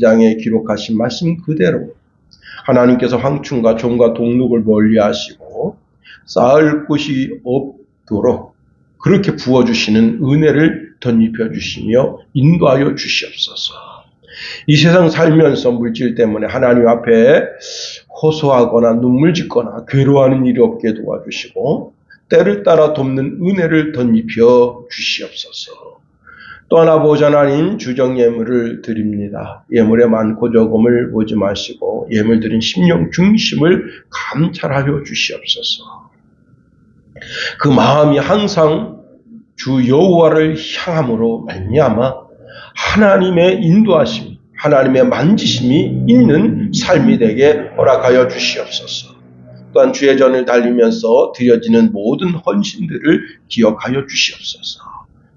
사도행장에 기록하신 말씀 그대로 하나님께서 황충과 종과 동록을 멀리하시고 쌓을 곳이 없도록 그렇게 부어주시는 은혜를 덧입혀 주시며 인도하여 주시옵소서. 이 세상 살면서 물질 때문에 하나님 앞에 호소하거나 눈물 짓거나 괴로워하는 일이 없게 도와주시고 때를 따라 돕는 은혜를 덧입혀 주시옵소서. 또한 아버지 하나님 주정 예물을 드립니다. 예물의 많고 적음을 보지 마시고 예물 드린 심령 중심을 감찰하여 주시옵소서. 그 마음이 항상 주 여호와를 향함으로 말미암아 하나님의 인도하심, 하나님의 만지심이 있는 삶이 되게 허락하여 주시옵소서. 또한 주의 전을 달리면서 드려지는 모든 헌신들을 기억하여 주시옵소서.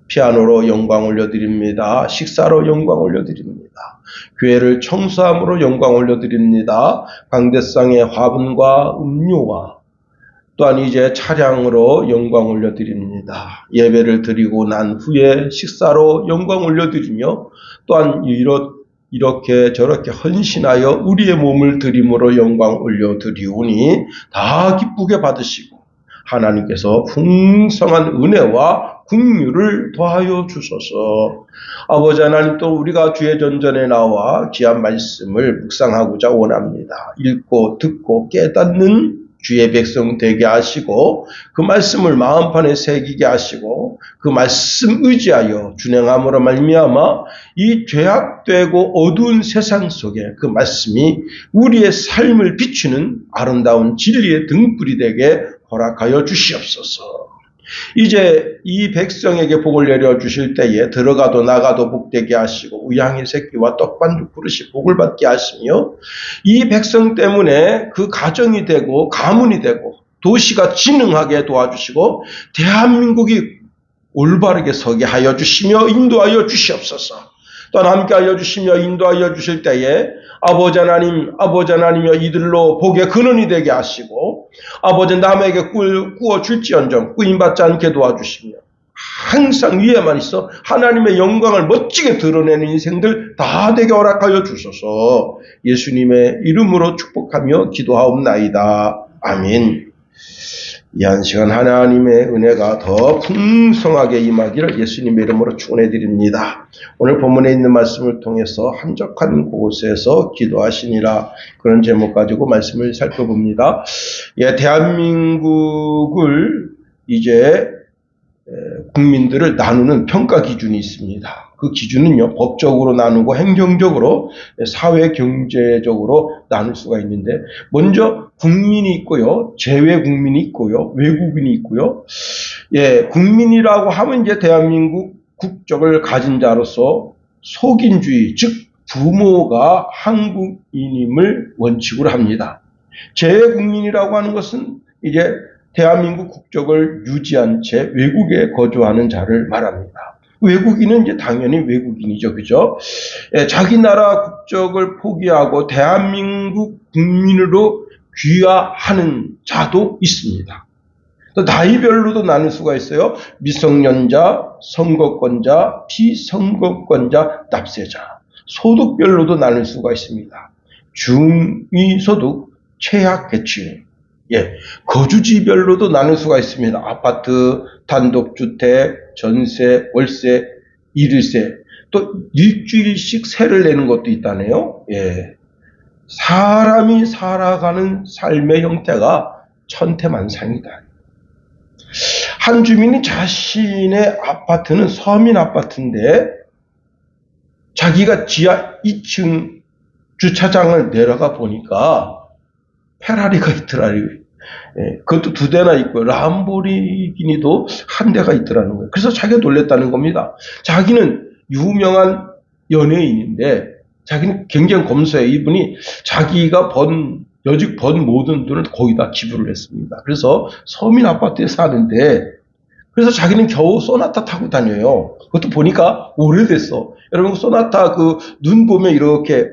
피아노로 영광 올려드립니다. 식사로 영광 올려드립니다. 교회를 청소함으로 영광 올려드립니다. 광대상의 화분과 음료와 또한 이제 차량으로 영광 올려드립니다. 예배를 드리고 난 후에 식사로 영광 올려드리며 또한 이렇게 저렇게 헌신하여 우리의 몸을 드림으로 영광 올려드리오니 다 기쁘게 받으시고 하나님께서 풍성한 은혜와 긍휼을 더하여 주소서. 아버지 하나님, 또 우리가 주의 전전에 나와 귀한 말씀을 묵상하고자 원합니다. 읽고 듣고 깨닫는 주의 백성 되게 하시고 그 말씀을 마음판에 새기게 하시고 그 말씀 의지하여 준행함으로 말미암아 이 죄악되고 어두운 세상 속에 그 말씀이 우리의 삶을 비추는 아름다운 진리의 등불이 되게 허락하여 주시옵소서. 이제 이 백성에게 복을 내려주실 때에 들어가도 나가도 복되게 하시고 우양의 새끼와 떡반죽 그릇이 복을 받게 하시며 이 백성 때문에 그 가정이 되고 가문이 되고 도시가 진흥하게 도와주시고 대한민국이 올바르게 서게 하여 주시며 인도하여 주시옵소서. 또한 함께 하여 주시며 인도하여 주실 때에 아버지 하나님이여 이들로 복의 근원이 되게 하시고 아버지 남에게 꾸어 줄지언정 꾸임받지 않게 도와주시며 항상 위에만 있어 하나님의 영광을 멋지게 드러내는 인생들 다 되게 허락하여 주소서. 예수님의 이름으로 축복하며 기도하옵나이다. 아멘. 이 한 시간 하나님의 은혜가 더 풍성하게 임하기를 예수님의 이름으로 축원해드립니다. 오늘 본문에 있는 말씀을 통해서 한적한 곳에서 기도하시니라, 그런 제목 가지고 말씀을 살펴봅니다. 대한민국을 이제 국민들을 나누는 평가 기준이 있습니다. 그 기준은요, 법적으로 나누고 행정적으로, 사회 경제적으로 나눌 수가 있는데, 먼저 국민이 있고요, 재외 국민이 있고요, 외국인이 있고요. 국민이라고 하면 이제 대한민국 국적을 가진 자로서 속인주의, 즉 부모가 한국인임을 원칙으로 합니다. 재외 국민이라고 하는 것은 이제 대한민국 국적을 유지한 채 외국에 거주하는 자를 말합니다. 외국인은 이제 당연히 외국인이죠. 그죠? 자기 나라 국적을 포기하고 대한민국 국민으로 귀화하는 자도 있습니다. 또 나이별로도 나눌 수가 있어요. 미성년자, 선거권자, 비선거권자, 납세자. 소득별로도 나눌 수가 있습니다. 중위소득, 최약계층. 거주지별로도 나눌 수가 있습니다. 아파트, 단독주택, 전세, 월세, 일일세, 또 일주일씩 세를 내는 것도 있다네요. 사람이 살아가는 삶의 형태가 천태만상이다. 한 주민이 자신의 아파트는 서민 아파트인데 자기가 지하 2층 주차장을 내려가 보니까 페라리가 있더라고요. 그것도 2대나 있고요. 람보르기니도 1대가 있더라는 거예요. 그래서 자기가 놀랬다는 겁니다. 자기는 유명한 연예인인데 자기는 굉장히 검소해요. 이분이 자기가 여직 번 모든 돈을 거의 다 기부를 했습니다. 그래서 서민 아파트에 사는데, 그래서 자기는 겨우 소나타 타고 다녀요. 그것도 보니까 오래됐어. 여러분, 소나타 눈 보면 이렇게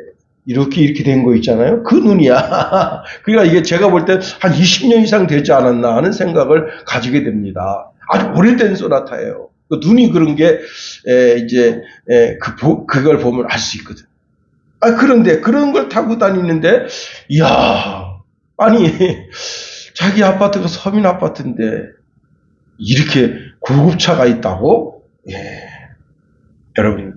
된 거 있잖아요. 그 눈이야. 그러니까 이게 제가 볼 때 한 20년 이상 되지 않았나 하는 생각을 가지게 됩니다. 아주 오래된 소나타예요. 그 눈이 그런 게, 그걸 보면 알 수 있거든. 그런데 그런 걸 타고 다니는데, 이야, 아니, 자기 아파트가 서민 아파트인데 이렇게 고급차가 있다고? 예. 여러분,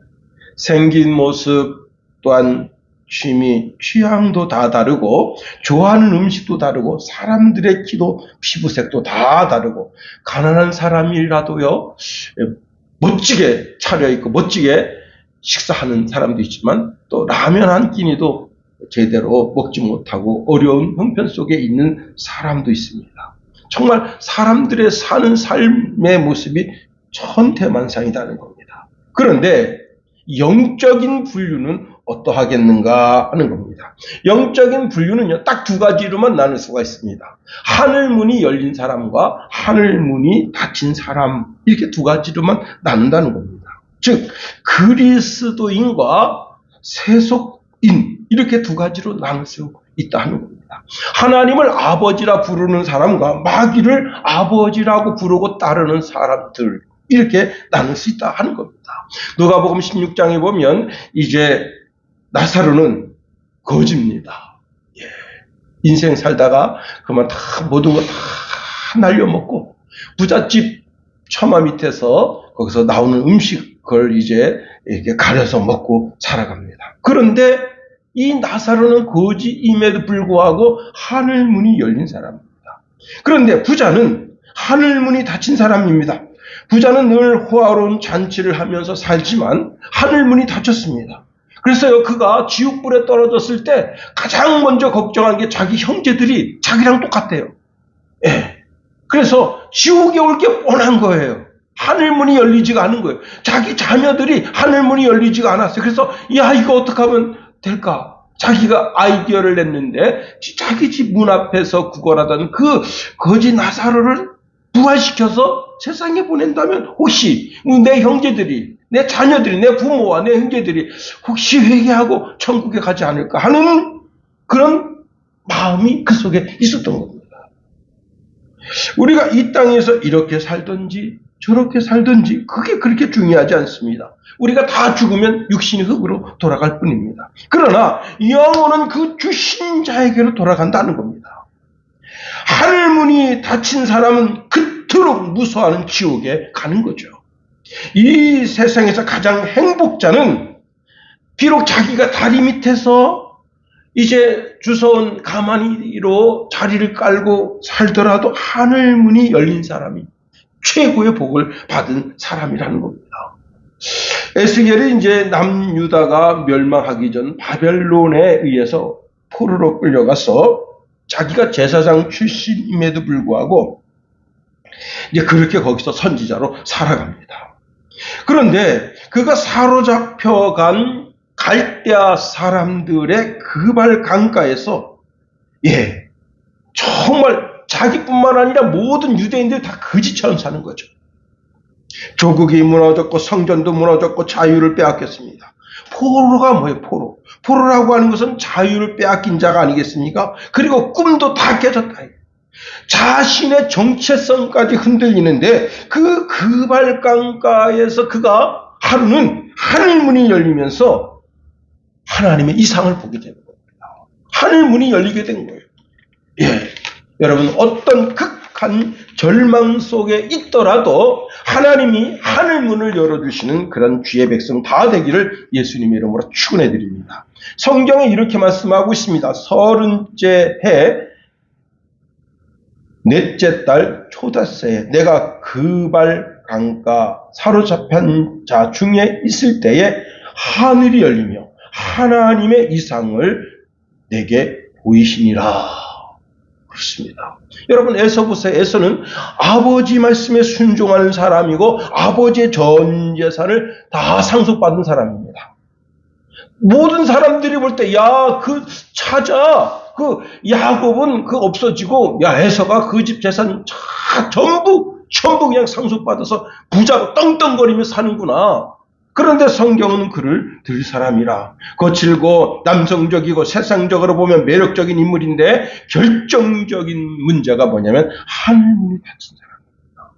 생긴 모습 또한 취미, 취향도 다 다르고 좋아하는 음식도 다르고 사람들의 키도 피부색도 다 다르고 가난한 사람이라도요 멋지게 차려입고 멋지게 식사하는 사람도 있지만 또 라면 한 끼니도 제대로 먹지 못하고 어려운 형편 속에 있는 사람도 있습니다. 정말 사람들의 사는 삶의 모습이 천태만상이라는 겁니다. 그런데 영적인 분류는 어떠하겠는가 하는 겁니다. 영적인 분류는요, 딱 두 가지로만 나눌 수가 있습니다. 하늘문이 열린 사람과 하늘문이 닫힌 사람, 이렇게 두 가지로만 나눈다는 겁니다. 즉, 그리스도인과 세속인, 이렇게 두 가지로 나눌 수 있다 하는 겁니다. 하나님을 아버지라 부르는 사람과 마귀를 아버지라고 부르고 따르는 사람들, 이렇게 나눌 수 있다 하는 겁니다. 누가복음 16장에 보면 이제 나사로는 거지입니다. 예. 인생 살다가 그만 다 모든 거 다 날려먹고 부잣집 처마 밑에서 거기서 나오는 음식을 이제 이렇게 가려서 먹고 살아갑니다. 그런데 이 나사로는 거지임에도 불구하고 하늘문이 열린 사람입니다. 그런데 부자는 하늘문이 닫힌 사람입니다. 부자는 늘 호화로운 잔치를 하면서 살지만 하늘문이 닫혔습니다. 그래서 그가 지옥불에 떨어졌을 때 가장 먼저 걱정한 게 자기 형제들이 자기랑 똑같대요. 예. 그래서 지옥에 올 게 뻔한 거예요. 하늘문이 열리지가 않은 거예요. 자기 자녀들이 하늘문이 열리지가 않았어요. 그래서 야, 이거 어떻게 하면 될까? 자기가 아이디어를 냈는데 자기 집 문 앞에서 구걸하던 그 거지 나사로를 부활시켜서 세상에 보낸다면 혹시 내 형제들이, 내 자녀들이, 내 부모와 내 형제들이 혹시 회개하고 천국에 가지 않을까 하는 그런 마음이 그 속에 있었던 겁니다. 우리가 이 땅에서 이렇게 살든지 저렇게 살든지 그게 그렇게 중요하지 않습니다. 우리가 다 죽으면 육신이 흙으로 돌아갈 뿐입니다. 그러나 영혼은 그 주신 자에게로 돌아간다는 겁니다. 하늘문이 닫힌 사람은 그토록 무서워하는 지옥에 가는 거죠. 이 세상에서 가장 행복자는 비록 자기가 다리 밑에서 이제 주워온 가마니로 자리를 깔고 살더라도 하늘문이 열린 사람이 최고의 복을 받은 사람이라는 겁니다. 에스겔이 이제 남유다가 멸망하기 전 바벨론에 의해서 포로로 끌려가서 자기가 제사장 출신임에도 불구하고 이제 그렇게 거기서 선지자로 살아갑니다. 그런데 그가 사로잡혀간 갈대아 사람들의 그발 강가에서 정말 자기뿐만 아니라 모든 유대인들이 다 거지처럼 사는 거죠. 조국이 무너졌고 성전도 무너졌고 자유를 빼앗겼습니다. 포로가 뭐예요? 포로. 포로라고 하는 것은 자유를 빼앗긴 자가 아니겠습니까? 그리고 꿈도 다 깨졌다. 자신의 정체성까지 흔들리는데 그 그발 강가에서 그가 하루는 하늘문이 열리면서 하나님의 이상을 보게 되는 겁니다. 하늘문이 열리게 된 거예요. 여러분, 어떤 극한 절망 속에 있더라도 하나님이 하늘문을 열어주시는 그런 주의 백성 다 되기를 예수님의 이름으로 축원해 드립니다. 성경에 이렇게 말씀하고 있습니다. 30째 해 넷째 달 초닷새에 내가 그발 강가 사로잡힌 자 중에 있을 때에 하늘이 열리며 하나님의 이상을 내게 보이시니라. 그렇습니다. 여러분, 에서 보세요. 에서는 아버지 말씀에 순종하는 사람이고 아버지의 전 재산을 다 상속받은 사람입니다. 모든 사람들이 볼 때 그 야곱은 없어지고 에서가 그 집 재산 전부 그냥 상속받아서 부자로 떵떵거리며 사는구나. 그런데 성경은 그를 들 사람이라. 거칠고 남성적이고 세상적으로 보면 매력적인 인물인데 결정적인 문제가 뭐냐면 하늘문이 닫힌 사람입니다.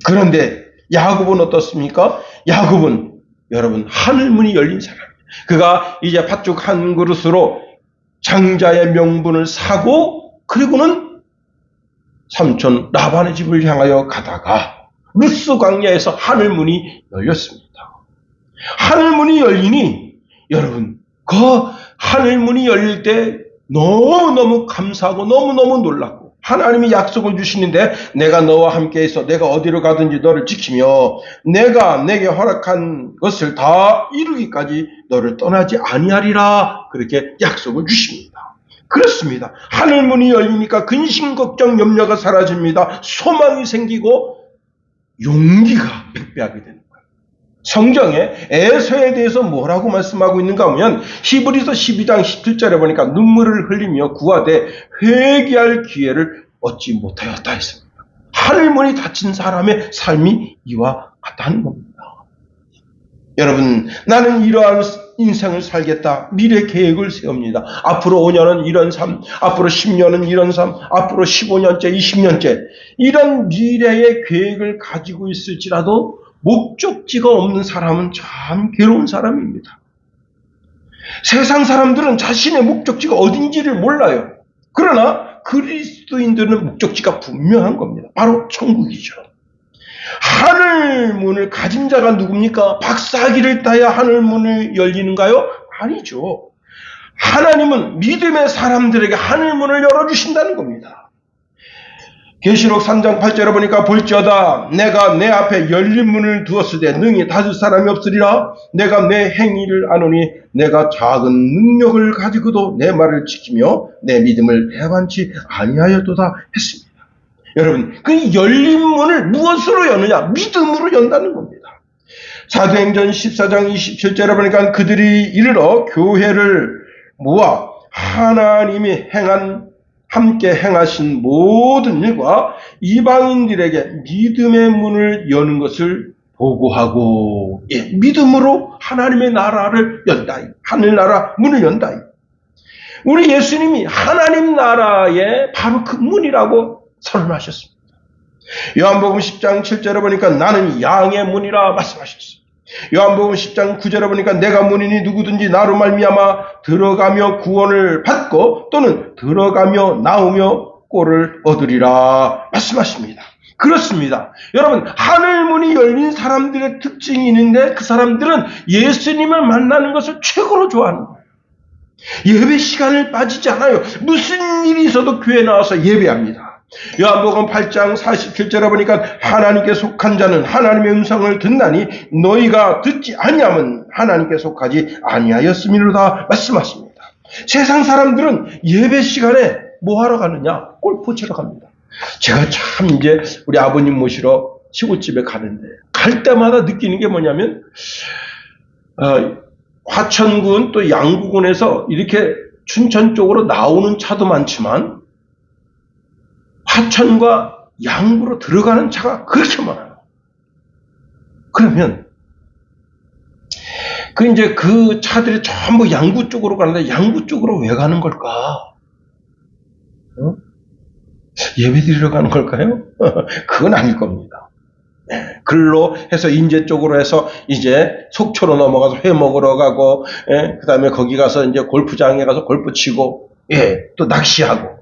그런데 야곱은 어떻습니까? 야곱은 여러분 하늘문이 열린 사람입니다. 그가 이제 팥죽 한 그릇으로 장자의 명분을 사고 그리고는 삼촌 라반의 집을 향하여 가다가 루스 광야에서 하늘문이 열렸습니다. 하늘문이 열리니 여러분 그 하늘문이 열릴 때 너무너무 감사하고 너무너무 놀랐고 하나님이 약속을 주시는데 내가 너와 함께 있어 내가 어디로 가든지 너를 지키며 내가 내게 허락한 것을 다 이루기까지 너를 떠나지 아니하리라 그렇게 약속을 주십니다. 그렇습니다. 하늘문이 열리니까 근심 걱정 염려가 사라집니다. 소망이 생기고 용기가 백배하게 되는 거예요. 성경에 에서에 대해서 뭐라고 말씀하고 있는가 하면 히브리서 12장 17절에 보니까 눈물을 흘리며 구하되 회개할 기회를 얻지 못하였다 했습니다. 하늘문이 닫힌 사람의 삶이 이와 같다는 겁니다. 여러분 나는 이러한 인생을 살겠다. 미래 계획을 세웁니다. 앞으로 5년은 이런 삶, 앞으로 10년은 이런 삶, 앞으로 15년째, 20년째 이런 미래의 계획을 가지고 있을지라도 목적지가 없는 사람은 참 괴로운 사람입니다. 세상 사람들은 자신의 목적지가 어딘지를 몰라요. 그러나 그리스도인들은 목적지가 분명한 겁니다. 바로 천국이죠. 하늘문을 가진 자가 누굽니까? 박사기를 따야 하늘문을 열리는가요? 아니죠. 하나님은 믿음의 사람들에게 하늘문을 열어주신다는 겁니다. 계시록 3장 8절에 보니까 볼지어다 내가 내 앞에 열린 문을 두었으되 능히 닫을 사람이 없으리라. 내가 내 행위를 아노니 내가 작은 능력을 가지고도 내 말을 지키며 내 믿음을 배반치 아니하였도다 했습니다. 여러분 그 열린 문을 무엇으로 여느냐? 믿음으로 연다는 겁니다. 사도행전 14장 27절에 보니까 그들이 이르러 교회를 모아 하나님이 함께 행하신 모든 일과 이방인들에게 믿음의 문을 여는 것을 보고하고 믿음으로 하나님의 나라를 연다. 하늘나라 문을 연다. 우리 예수님이 하나님 나라의 바로 그 문이라고 선언하셨습니다. 요한복음 10장 7절에 보니까 나는 양의 문이라 말씀하셨습니다. 요한복음 10장 9절에 보니까 내가 문이니 누구든지 나로 말미암아 들어가며 구원을 받고 또는 들어가며 나오며 꼴을 얻으리라 말씀하십니다. 그렇습니다. 여러분 하늘문이 열린 사람들의 특징이 있는데 그 사람들은 예수님을 만나는 것을 최고로 좋아하는 거예요. 예배 시간을 빠지지 않아요. 무슨 일이 있어도 교회에 나와서 예배합니다. 요한복음 8장 47절에 보니까 하나님께 속한 자는 하나님의 음성을 듣나니 너희가 듣지 아니하면 하나님께 속하지 아니하였음이로다 말씀하십니다. 세상 사람들은 예배 시간에 뭐 하러 가느냐? 골프 치러 갑니다. 제가 참 이제 우리 아버님 모시러 시골집에 가는데 갈 때마다 느끼는 게 뭐냐면 화천군 또 양구군에서 이렇게 춘천 쪽으로 나오는 차도 많지만 화천과 양구로 들어가는 차가 그렇게 많아요. 그러면 이제 그 차들이 전부 양구 쪽으로 가는데 양구 쪽으로 왜 가는 걸까? 예배 드리러 가는 걸까요? 그건 아닐 겁니다. 글로 해서 인제 쪽으로 해서 이제 속초로 넘어가서 회 먹으러 가고, 그 다음에 거기 가서 이제 골프장에 가서 골프 치고, 또 낚시하고,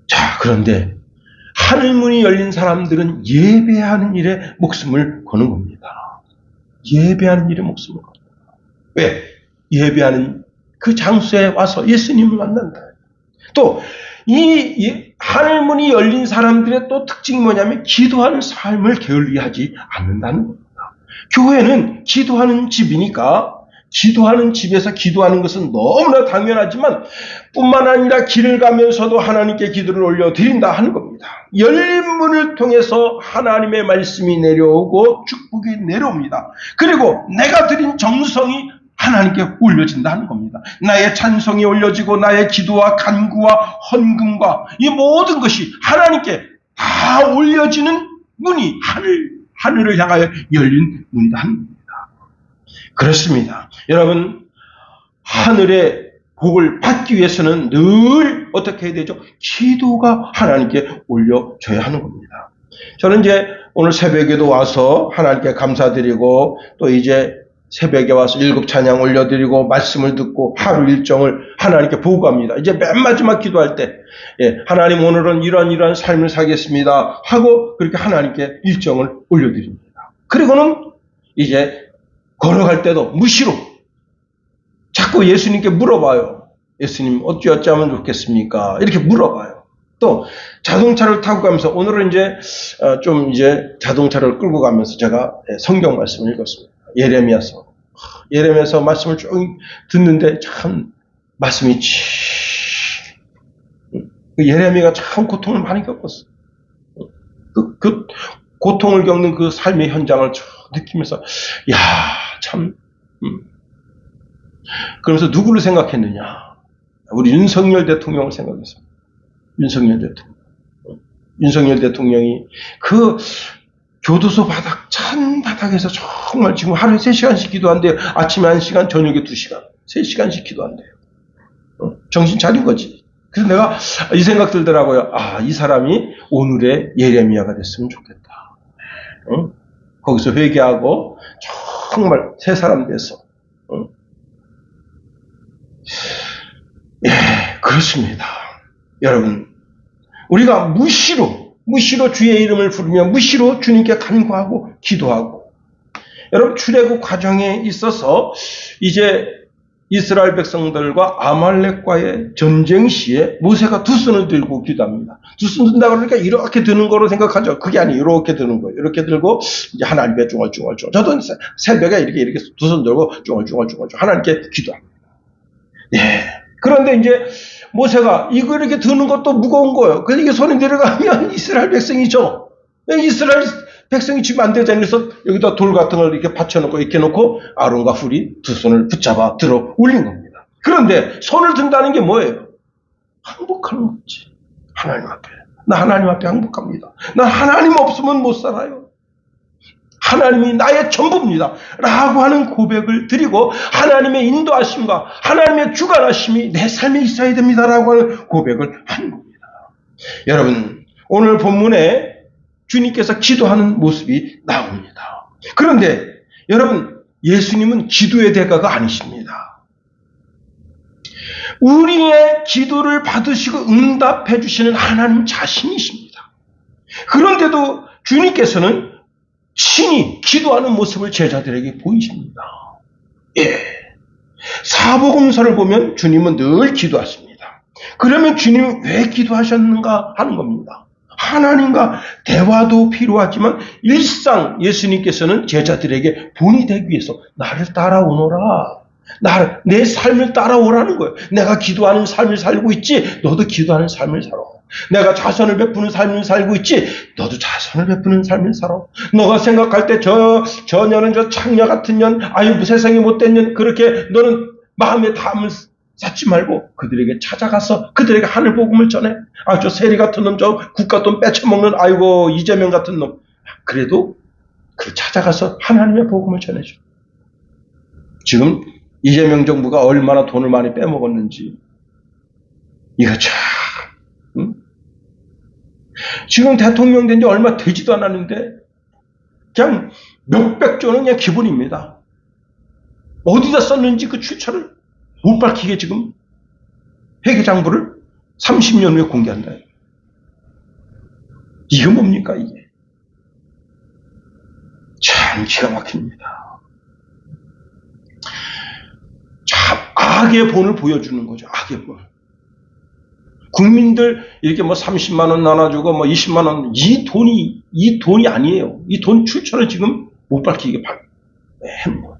자, 그런데 하늘문이 열린 사람들은 예배하는 일에 목숨을 거는 겁니다. 예배하는 일에 목숨을 겁니다. 왜? 예배하는 그 장소에 와서 예수님을 만난다. 또 이 하늘문이 열린 사람들의 또 특징이 뭐냐면 기도하는 삶을 게을리하지 않는다는 겁니다. 교회는 기도하는 집이니까 기도하는 집에서 기도하는 것은 너무나 당연하지만 뿐만 아니라 길을 가면서도 하나님께 기도를 올려드린다 하는 겁니다. 열린 문을 통해서 하나님의 말씀이 내려오고 축복이 내려옵니다. 그리고 내가 드린 정성이 하나님께 올려진다 하는 겁니다. 나의 찬송이 올려지고 나의 기도와 간구와 헌금과 이 모든 것이 하나님께 다 올려지는 문이 하늘을 향하여 열린 문이다 하는 겁니다. 그렇습니다. 여러분 하늘의 복을 받기 위해서는 늘 어떻게 해야 되죠? 기도가 하나님께 올려져야 하는 겁니다. 저는 이제 오늘 새벽에도 와서 하나님께 감사드리고 또 이제 새벽에 와서 일곱 찬양 올려드리고 말씀을 듣고 하루 일정을 하나님께 보고합니다. 이제 맨 마지막 기도할 때 하나님 오늘은 이러한 삶을 살겠습니다 하고 그렇게 하나님께 일정을 올려드립니다. 그리고는 이제 걸어갈 때도 무시로 자꾸 예수님께 물어봐요. 예수님 어찌하면 좋겠습니까? 이렇게 물어봐요. 또 자동차를 타고 가면서 오늘은 이제 자동차를 끌고 가면서 제가 성경 말씀을 읽었습니다. 예레미야서 말씀을 쭉 듣는데 참 말씀이 예레미야가 참 고통을 많이 겪었어요. 그 고통을 겪는 그 삶의 현장을 쭉 느끼면서 참 그러면서 누구를 생각했느냐? 우리 윤석열 대통령을 생각했습니다. 윤석열 대통령이 그 교도소 찬 바닥에서 정말 지금 하루에 3시간씩 기도한대요. 아침에 1시간, 저녁에 2시간. 3시간씩 기도한대요. 정신 차린 거지. 그래서 내가 이 생각 들더라고요. 이 사람이 오늘의 예레미야가 됐으면 좋겠다. 거기서 회개하고 정말 새 사람 돼서. 그렇습니다. 여러분, 우리가 무시로 주의 이름을 부르며 무시로 주님께 간구하고 기도하고, 여러분 출애굽 과정에 있어서 이제 이스라엘 백성들과 아말렉과의 전쟁 시에 모세가 두 손을 들고 기도합니다. 두 손 든다 그러니까 이렇게 드는 거로 생각하죠. 그게 아니에요. 이렇게 드는 거예요. 이렇게 들고 이제 하나님께 중얼중얼. 저도 새벽에 이렇게 두 손 들고 중얼중얼 하나님께 기도합니다. 그런데 이제 모세가 이거 이렇게 드는 것도 무거운 거예요. 그래서 이게 손에 내려가면 이스라엘 백성이죠. 이스라엘 백성이 지금 안 되잖아요. 그래서 여기다 돌 같은 걸 이렇게 받쳐놓고 이렇게 놓고 아론과 훌이 두 손을 붙잡아 들어 올린 겁니다. 그런데 손을 든다는 게 뭐예요? 항복하는 거지. 하나님 앞에. 나 하나님 앞에 항복합니다. 나 하나님 없으면 못 살아요. 하나님이 나의 전부입니다. 라고 하는 고백을 드리고 하나님의 인도하심과 하나님의 주관하심이 내 삶에 있어야 됩니다. 라고 하는 고백을 하는 겁니다. 여러분, 오늘 본문에 주님께서 기도하는 모습이 나옵니다. 그런데 여러분, 예수님은 기도의 대가가 아니십니다. 우리의 기도를 받으시고 응답해 주시는 하나님 자신이십니다. 그런데도 주님께서는 친히 기도하는 모습을 제자들에게 보이십니다. 사복음서를 보면 주님은 늘 기도하십니다. 그러면 주님은 왜 기도하셨는가 하는 겁니다. 하나님과 대화도 필요하지만 일상 예수님께서는 제자들에게 본이 되기 위해서 나를 따라오너라. 내 삶을 따라오라는 거예요. 내가 기도하는 삶을 살고 있지, 너도 기도하는 삶을 살아. 내가 자선을 베푸는 삶을 살고 있지, 너도 자선을 베푸는 삶을 살아. 너가 생각할 때 저 년은 저 창녀 같은 년, 세상에 못된 년, 그렇게 너는 마음에 담을 쌓지 말고 그들에게 찾아가서 그들에게 하늘 복음을 전해. 저 세리 같은 놈, 저 국가돈 뺏쳐먹는 이재명 같은 놈, 그래도 찾아가서 하나님의 복음을 전해줘. 지금 이재명 정부가 얼마나 돈을 많이 빼먹었는지 이거 참, 지금 대통령 된 지 얼마 되지도 않았는데 그냥 몇백조는 그냥 기본입니다. 어디다 썼는지 그 출처를 못 밝히게 지금 회계장부를 30년 후에 공개한다. 이게 뭡니까 이게? 참 기가 막힙니다. 참 악의 본을 보여주는 거죠. 악의 본. 국민들 이렇게 30만 원 나눠주고 20만 원, 이 돈이 아니에요. 이 돈 출처를 지금 못 밝히게 하는 거예요.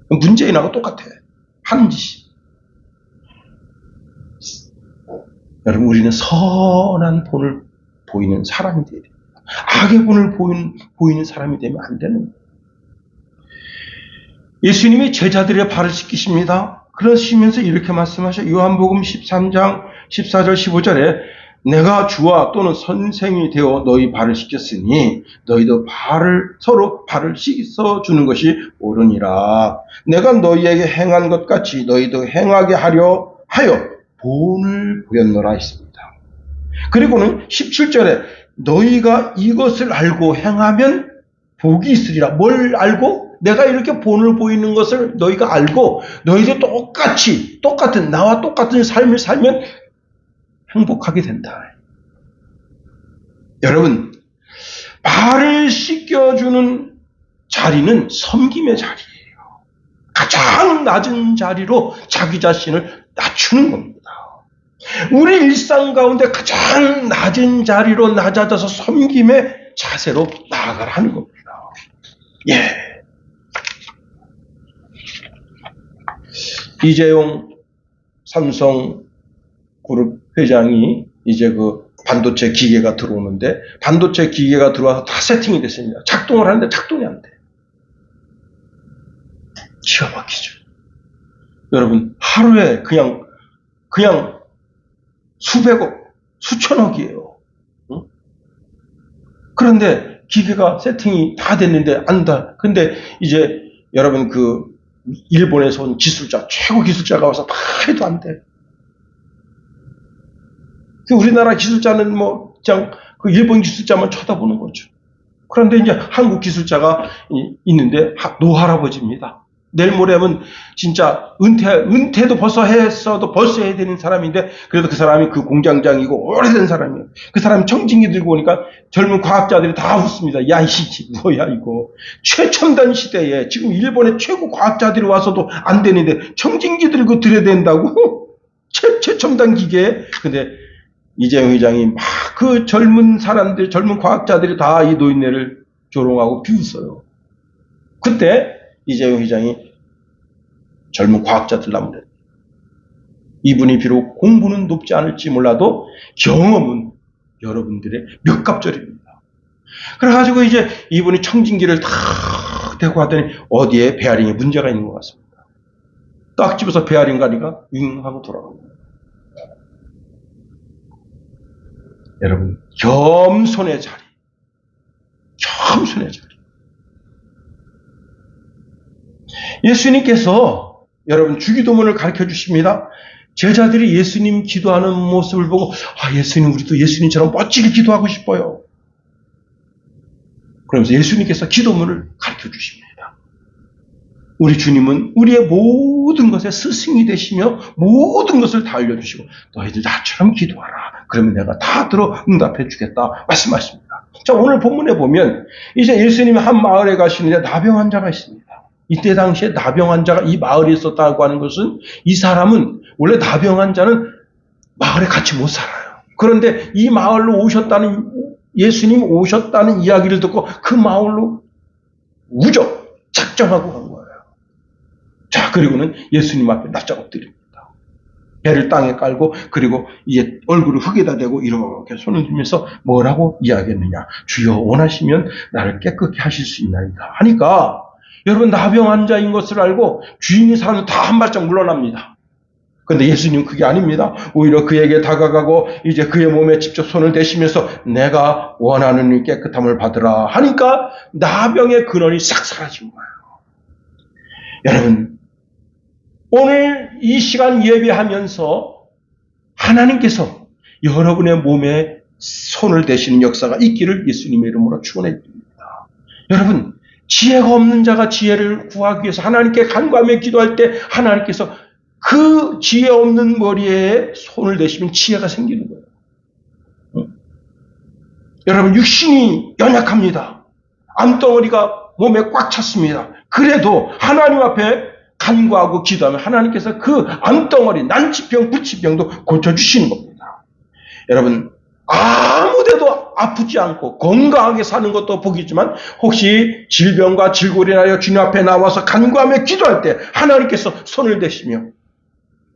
문재인하고 똑같아. 하는 짓이. 여러분, 우리는 선한 본을 보이는 사람이 돼야 됩니다. 악의 본을 보이는 사람이 되면 안 되는 거예요. 예수님이 제자들의 발을 씻기십니다. 그러시면서 이렇게 말씀하셔. 요한복음 13장 14절 15절에 내가 주와 또는 선생이 되어 너희 발을 씻겼으니 너희도 서로 발을 씻어주는 것이 옳으니라. 내가 너희에게 행한 것 같이 너희도 행하게 하려 하여 본을 보였노라 했습니다. 그리고는 17절에 너희가 이것을 알고 행하면 복이 있으리라. 뭘 알고? 내가 이렇게 본을 보이는 것을 너희가 알고 너희도 똑같은 나와 똑같은 삶을 살면 행복하게 된다. 여러분, 발을 씻겨주는 자리는 섬김의 자리예요. 가장 낮은 자리로 자기 자신을 낮추는 겁니다. 우리 일상 가운데 가장 낮은 자리로 낮아져서 섬김의 자세로 나아가라 하는 겁니다. 예. 이재용 삼성그룹 회장이 이제 그 반도체 기계가 들어오는데 반도체 기계가 들어와서 다 세팅이 됐습니다. 작동을 하는데 작동이 안 돼요. 기가 막히죠. 여러분, 하루에 그냥 수백억, 수천억이에요. 응? 그런데 기계가 세팅이 다 됐는데 안 다. 근데 이제 여러분 그 일본에서 온 기술자, 최고 기술자가 와서 다 해도 안 돼. 그 우리나라 기술자는 뭐 그냥 그 일본 기술자만 쳐다보는 거죠. 그런데 이제 한국 기술자가 있는데 노할아버지입니다. 내일 모레면 진짜 은퇴도 벌써 했어도 벌써 해야 되는 사람인데 그래도 그 사람이 그 공장장이고 오래된 사람이에요. 그 사람 청진기 들고 오니까 젊은 과학자들이 다 웃습니다. 야, 이게 뭐야 이거. 최첨단 시대에 지금 일본의 최고 과학자들이 와서도 안 되는데 청진기 들고 들여야 된다고? 최첨단 기계에. 근데 이재용 회장이 막 그 젊은 사람들, 젊은 과학자들이 다 이 노인네를 조롱하고 비웃어요. 그때 이재용 회장이 젊은 과학자들 나무래. 이분이 비록 공부는 높지 않을지 몰라도 경험은 여러분들의 몇 갑절입니다. 그래가지고 이제 이분이 청진기를 다 대고 하더니 어디에 베어링에 문제가 있는 것 같습니다. 딱 집어서 베어링 가니까 윙 하고 돌아갑니다. 여러분, 겸손의 자리. 겸손의 자리. 예수님께서 여러분 주기도문을 가르쳐 주십니다. 제자들이 예수님 기도하는 모습을 보고 예수님 우리도 예수님처럼 멋지게 기도하고 싶어요. 그러면서 예수님께서 기도문을 가르쳐 주십니다. 우리 주님은 우리의 모든 것에 스승이 되시며 모든 것을 다 알려주시고 너희들 나처럼 기도하라. 그러면 내가 다 들어 응답해 주겠다 말씀하십니다. 자, 오늘 본문에 보면 이제 예수님이 한 마을에 가시는데 나병 환자가 있습니다. 이때 당시에 나병 환자가 이 마을에 있었다고 하는 것은 이 사람은 원래 나병 환자는 마을에 같이 못 살아요. 그런데 이 마을로 예수님 오셨다는 이야기를 듣고 그 마을로 무적 작정하고 간 거예요. 자, 그리고는 예수님 앞에 납작 엎드립니다. 배를 땅에 깔고 그리고 이제 얼굴을 흙에다 대고 이렇게 손을 들면서 뭐라고 이야기했느냐. 주여 원하시면 나를 깨끗게 하실 수 있나이다 하니까 여러분 나병 환자인 것을 알고 주인이 사람들 다 한 발짝 물러납니다. 그런데 예수님 그게 아닙니다. 오히려 그에게 다가가고 이제 그의 몸에 직접 손을 대시면서 내가 원하는 이 깨끗함을 받으라 하니까 나병의 근원이 싹 사라진 거예요. 여러분 오늘 이 시간 예배하면서 하나님께서 여러분의 몸에 손을 대시는 역사가 있기를 예수님의 이름으로 축원해 드립니다. 여러분 지혜가 없는 자가 지혜를 구하기 위해서 하나님께 간구하며 기도할 때 하나님께서 그 지혜 없는 머리에 손을 대시면 지혜가 생기는 거예요. 여러분 육신이 연약합니다. 암덩어리가 몸에 꽉 찼습니다. 그래도 하나님 앞에 간구하고 기도하면 하나님께서 그 암덩어리, 난치병, 부치병도 고쳐주시는 겁니다. 여러분 아무데도 아프지 않고 건강하게 사는 것도 복이지만 혹시 질병과 질고리나여 주님 앞에 나와서 간구하며 기도할 때 하나님께서 손을 대시며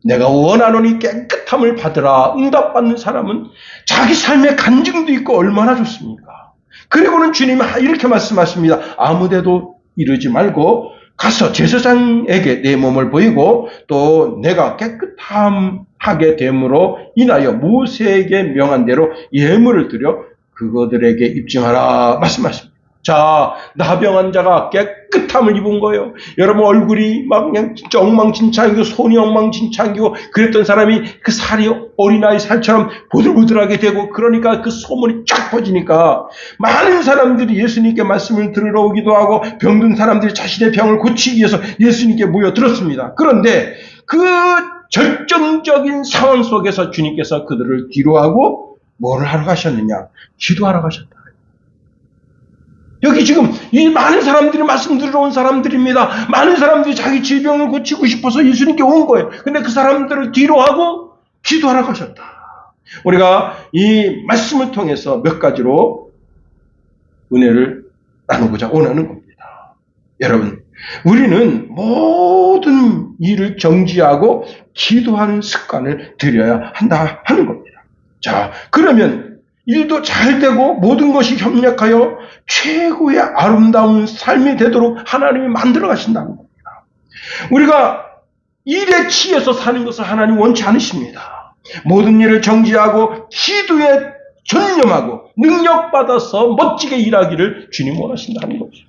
내가 원하노니 깨끗함을 받으라 응답받는 사람은 자기 삶의 간증도 있고 얼마나 좋습니까? 그리고는 주님이 이렇게 말씀하십니다. 아무데도 이르지 말고 가서 제사장에게 내 몸을 보이고 또 내가 깨끗하게 됨으로 인하여 모세에게 명한 대로 예물을 드려 그거들에게 입증하라 말씀하십니다. 자, 나병 환자가 깨끗함을 입은 거예요. 여러분 얼굴이 막 그냥 진짜 엉망진창이고 손이 엉망진창이고 그랬던 사람이 그 살이 어린아이 살처럼 보들보들하게 되고 그러니까 그 소문이 쫙 퍼지니까 많은 사람들이 예수님께 말씀을 들으러 오기도 하고 병든 사람들이 자신의 병을 고치기 위해서 예수님께 모여들었습니다. 그런데 그 절정적인 상황 속에서 주님께서 그들을 뒤로하고 뭘 하러 가셨느냐? 기도하러 가셨다. 여기 지금 이 많은 사람들이 말씀 들으러 온 사람들입니다. 많은 사람들이 자기 질병을 고치고 싶어서 예수님께 온 거예요. 근데 그 사람들을 뒤로하고 기도하러 가셨다. 우리가 이 말씀을 통해서 몇 가지로 은혜를 나누고자 원하는 겁니다. 여러분, 우리는 모든 일을 정지하고 기도하는 습관을 들여야 한다 하는 겁니다. 자, 그러면 일도 잘 되고 모든 것이 협력하여 최고의 아름다운 삶이 되도록 하나님이 만들어 가신다는 겁니다. 우리가 일에 치여서 사는 것을 하나님 원치 않으십니다. 모든 일을 정지하고 기도에 전념하고 능력받아서 멋지게 일하기를 주님 원하신다는 겁니다.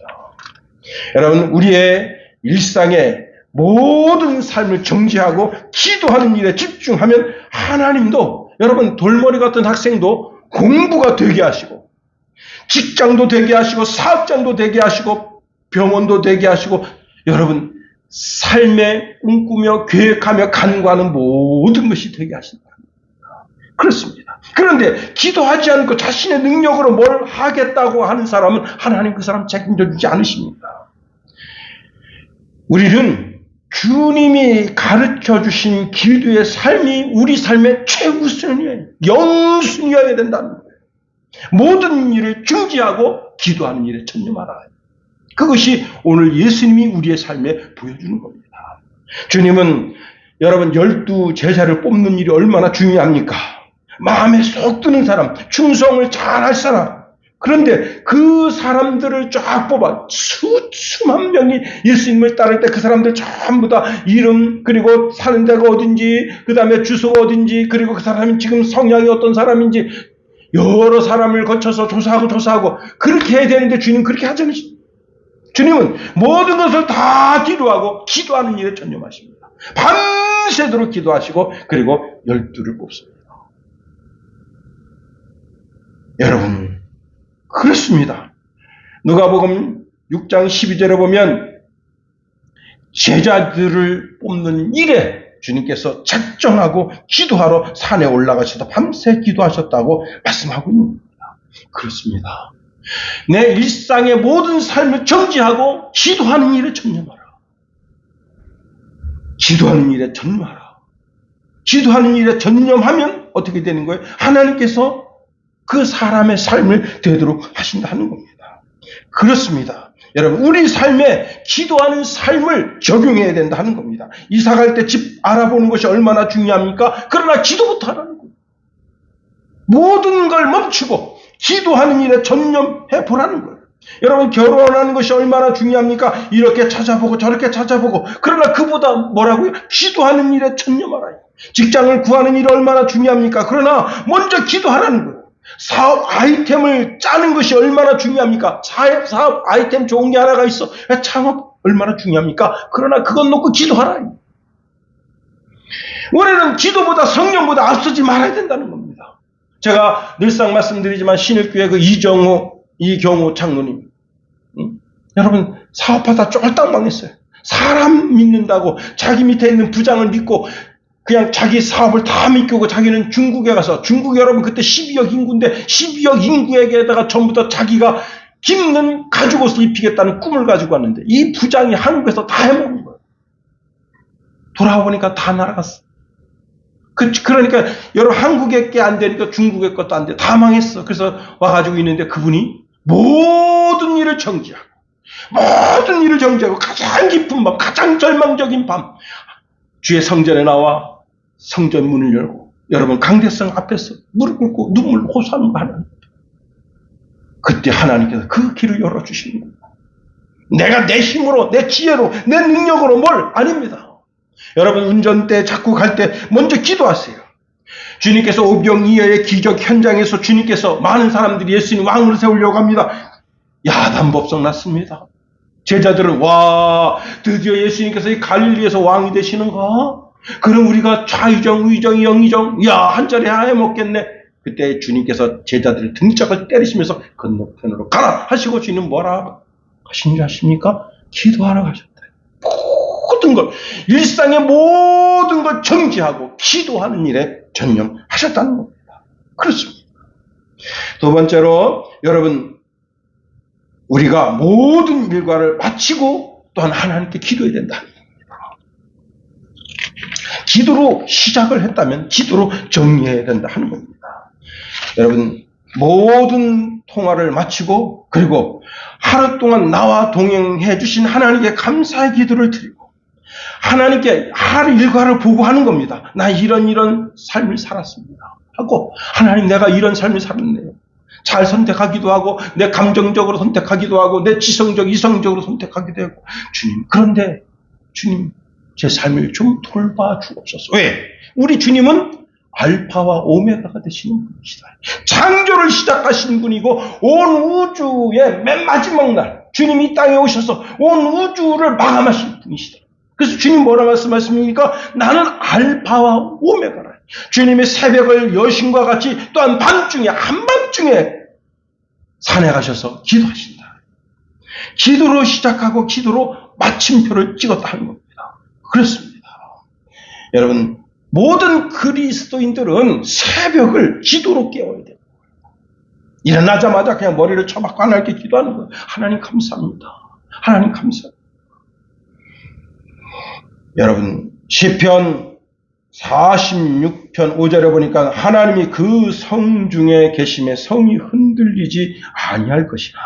여러분, 우리의 일상에 모든 삶을 정지하고 기도하는 일에 집중하면 하나님도 여러분 돌머리 같은 학생도 공부가 되게 하시고 직장도 되게 하시고 사업장도 되게 하시고 병원도 되게 하시고 여러분 삶에 꿈꾸며 계획하며 간구하는 모든 것이 되게 하신다. 그렇습니다. 그런데 기도하지 않고 자신의 능력으로 뭘 하겠다고 하는 사람은 하나님 그 사람 책임져 주지 않으십니다. 우리는 주님이 가르쳐 주신 기도의 삶이 우리 삶의 최우선이에요. 영순이어야 된다는 거예요. 모든 일을 중지하고 기도하는 일에 전념하라. 그것이 오늘 예수님이 우리의 삶에 보여주는 겁니다. 주님은 여러분 12 제자를 뽑는 일이 얼마나 중요합니까? 마음에 쏙 드는 사람, 충성을 잘할 사람. 그런데 그 사람들을 쫙 뽑아 수만 명이 예수님을 따를 때 그 사람들 전부 다 이름 그리고 사는 데가 어딘지 그 다음에 주소가 어딘지 그리고 그 사람이 지금 성향이 어떤 사람인지 여러 사람을 거쳐서 조사하고 그렇게 해야 되는데 주님 그렇게 하지 않으십니다. 주님은 모든 것을 다 기도하고 기도하는 일에 전념하십니다. 밤새도록 기도하시고 그리고 12를 뽑습니다. 여러분 그렇습니다. 누가복음 6장 12절에 보면 제자들을 뽑는 일에 주님께서 작정하고 기도하러 산에 올라가셔서 밤새 기도하셨다고 말씀하고 있는 겁니다. 그렇습니다. 내 일상의 모든 삶을 정지하고 기도하는 일에 전념하라. 기도하는 일에 전념하라. 기도하는 일에 전념하면 어떻게 되는 거예요? 하나님께서 그 사람의 삶을 되도록 하신다는 겁니다. 그렇습니다. 여러분, 우리 삶에 기도하는 삶을 적용해야 된다는 겁니다. 이사 갈 때 집 알아보는 것이 얼마나 중요합니까? 그러나 기도부터 하라는 거예요. 모든 걸 멈추고 기도하는 일에 전념해 보라는 거예요. 여러분, 결혼하는 것이 얼마나 중요합니까? 이렇게 찾아보고 저렇게 찾아보고 그러나 그보다 뭐라고요? 기도하는 일에 전념하라. 직장을 구하는 일이 얼마나 중요합니까? 그러나 먼저 기도하라는 거예요. 사업 아이템을 짜는 것이 얼마나 중요합니까? 사업 아이템 좋은 게 하나가 있어. 창업 얼마나 중요합니까? 그러나 그건 놓고 기도하라. 우리는 기도보다 성령보다 앞서지 말아야 된다는 겁니다. 제가 늘상 말씀드리지만 신일교회 그 이경호 장로님, 여러분 사업하다 쫄딱 망했어요. 사람 믿는다고 자기 밑에 있는 부장을 믿고 그냥 자기 사업을 다 믿고 자기는 중국에 가서 중국 여러분 그때 12억 인구인데 12억 인구에게다가 전부 다 자기가 입는 가죽 옷을 입히겠다는 꿈을 가지고 왔는데 이 부장이 한국에서 다 해먹은 거예요. 돌아오니까 다 날아갔어. 그러니까 여러분 한국에 게 안 되니까 중국의 것도 안 돼. 다 망했어. 그래서 와가지고 있는데 그분이 모든 일을 정지하고 가장 깊은 밤, 가장 절망적인 밤 주의 성전에 나와 성전 문을 열고 여러분 강대성 앞에서 무릎 꿇고 눈물 호소하는 거 하나님. 그때 하나님께서 그 길을 열어주시는 겁니다. 내가 내 힘으로 내 지혜로 내 능력으로 뭘 아닙니다. 여러분 운전대 자꾸 갈 때 먼저 기도하세요. 주님께서 오병이어의 기적 현장에서 주님께서 많은 사람들이 예수님 왕으로 세우려고 합니다. 야단법석 났습니다. 제자들은 와, 드디어 예수님께서 이 갈릴리에서 왕이 되시는가? 그럼 우리가 좌의정, 의정, 영의정, 야, 한 자리 하에 먹겠네. 그때 주님께서 제자들의 등짝을 때리시면서 건너편으로 가라 하시고 주님 뭐라 하신 줄 아십니까? 기도하러 가셨다. 모든 걸, 일상의 모든 걸 정지하고 기도하는 일에 전념하셨다는 겁니다. 그렇습니다. 두 번째로 여러분, 우리가 모든 일과를 마치고 또한 하나님께 기도해야 된다. 기도로 시작을 했다면 기도로 정리해야 된다 하는 겁니다. 여러분, 모든 통화를 마치고 그리고 하루 동안 나와 동행해 주신 하나님께 감사의 기도를 드리고 하나님께 하루 일과를 보고하는 겁니다. 나 이런 삶을 살았습니다 하고, 하나님 내가 이런 삶을 살았네요. 잘 선택하기도 하고 내 감정적으로 선택하기도 하고 내 지성적 이성적으로 선택하기도 하고, 주님, 그런데 주님 제 삶을 좀 돌봐 주옵소서. 왜? 우리 주님은 알파와 오메가가 되시는 분이시다. 창조를 시작하신 분이고 온 우주의 맨 마지막 날 주님이 이 땅에 오셔서 온 우주를 마감하신 분이시다. 그래서 주님 뭐라 말씀하십니까? 나는 알파와 오메가라. 주님의 새벽을 여신과 같이 또한 밤중에, 한밤중에 산에 가셔서 기도하신다. 기도로 시작하고 기도로 마침표를 찍었다 하는 겁니다. 그렇습니다. 여러분, 모든 그리스도인들은 새벽을 기도로 깨워야 돼요. 일어나자마자 그냥 머리를 쳐박고 하나님께 기도하는 거예요. 하나님 감사합니다. 하나님 감사합니다. 여러분, 시편 46편 5절에 보니까 하나님이 그 성 중에 계심에 성이 흔들리지 아니할 것이라.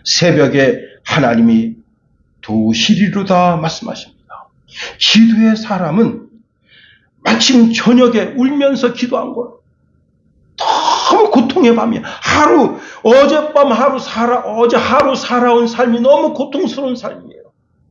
새벽에 하나님이 도시리로다 말씀하십니다. 기도의 사람은 마침 저녁에 울면서 기도한 거예요. 너무 고통의 밤이야. 어제 하루 살아온 삶이 너무 고통스러운 삶이에요.